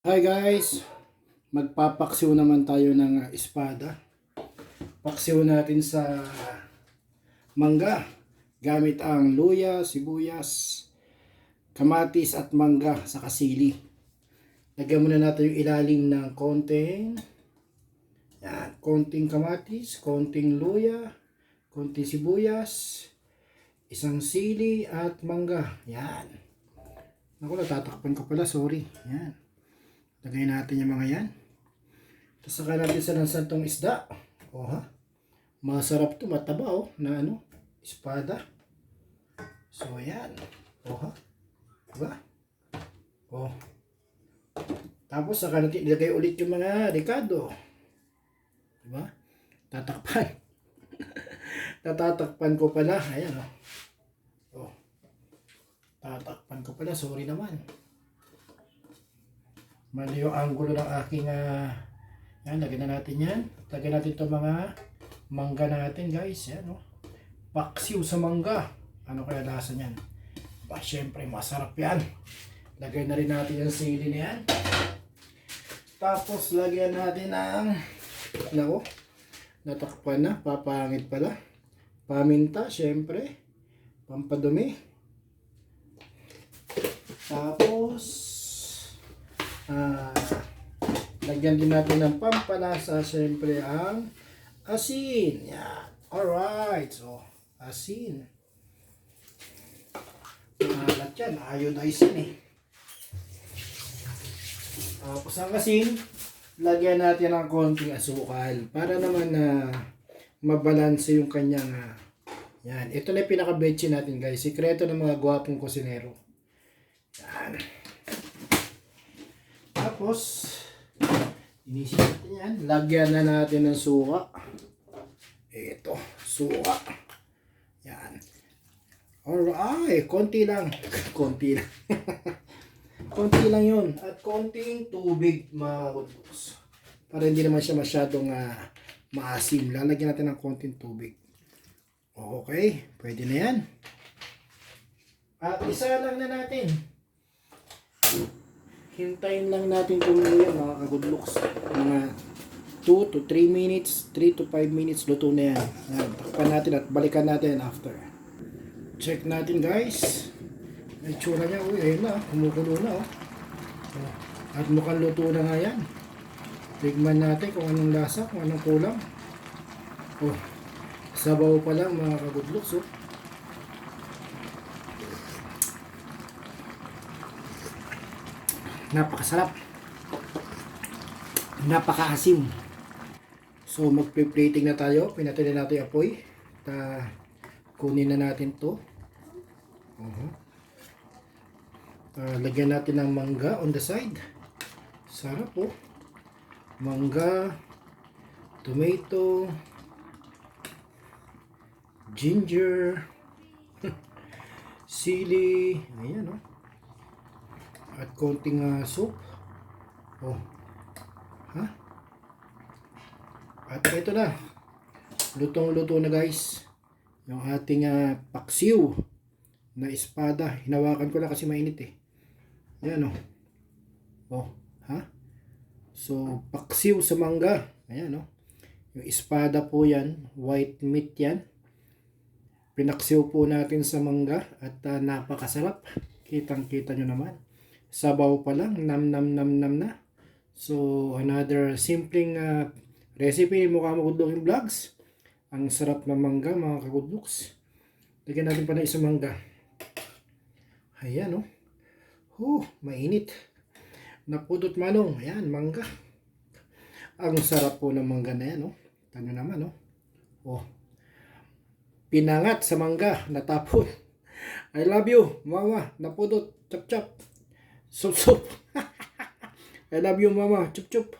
Hi guys, magpapaksiw naman tayo ng espada. Paksiw natin sa mangga gamit ang luya, sibuyas, kamatis at mangga sa kasili. Lagyan muna natin yung ilalim ng konting kamatis, konting luya, konting sibuyas, isang sili at mangga. Yan. Naku, natatakpan ko pala, sorry. Yan. Lagay natin yung mga yan. Tapos saka natin sa tong isda. O ha? Masarap to, mataba na espada. So yan. O ha? Diba? O. Tapos saka natin ilagay ulit yung mga ricado. Diba? Tatakpan. Tatatakpan ko pala. Ayan o. Tatakpan ko pala. Sorry naman. Mali yung angulo ng aking yan, lagyan na natin yan. Lagyan natin itong mga mangga natin guys. Yan paksiw sa mangga. Ano kaya lasa niyan? Ba, syempre masarap yan. Lagyan na rin natin yung sili na yan. Tapos lagyan natin ng natakpan na, papangit pala. Paminta, syempre. Pampadumi. Tapos lagyan din natin ng pampalasa, syempre ang asin. Yan. Alright. So, asin. Mahalat yan. Iodize yan Tapos ang asin, lagyan natin ng konting asukal para naman na mabalanse yung kanyang yan. Ito na yung pinaka-betchy natin guys. Sikreto ng mga gwapong kusinero. Yan. Tapos, inisip natin yan. Lagyan na natin ng suka. Ito, suka. Yan. Alright, konti lang. Konti lang. Konti lang yun. At konting tubig, mga kudlos. Para hindi naman siya masyadong maasim. Lalagyan natin ng konting tubig. Okay, pwede na yan. At isa lang na natin. Hintayin lang natin kumulo yan mga ka-goodlocks. Mga 2 to 3 minutes, 3 to 5 minutes luto na yan. Takpan natin at balikan natin after. Check natin guys. May tsura niya. Uy, ayun na. Kumukulo na At mukhang luto na nga yan. Tignan natin kung anong lasa, kung anong kulang. Sabaw pa lang mga ka-goodlocks Napakasarap. Napakaasim. So magpe-plating na tayo. Pinatay na natin yung apoy. Kunin na natin to. Lagyan natin ng mangga on the side. Sarap Mangga, tomato, ginger, sili. Ayan at konting soup. At ito na. Lutong-luto na guys. Yung ating paksiw na espada. Hinawakan ko lang kasi mainit Ayan So, paksiw sa mangga. Ayan Yung espada po yan. White meat yan. Pinaksiw po natin sa mangga. At napakasarap. Kitang-kita nyo naman. Sabaw pa lang, nam na. So, another simpleng recipe mukha Makudloking Vlogs. Ang sarap ng mangga, mga ka-goodlocks. Lagyan natin pa ng isang mangga. Ayan mainit. Napudot manong. Ayan, mangga. Ang sarap po ng mangga na yan Tanyo naman pinangat sa mangga, natapon. I love you, mama. Napudot, chop chop. Sup sup. I love you mama. Chup chup.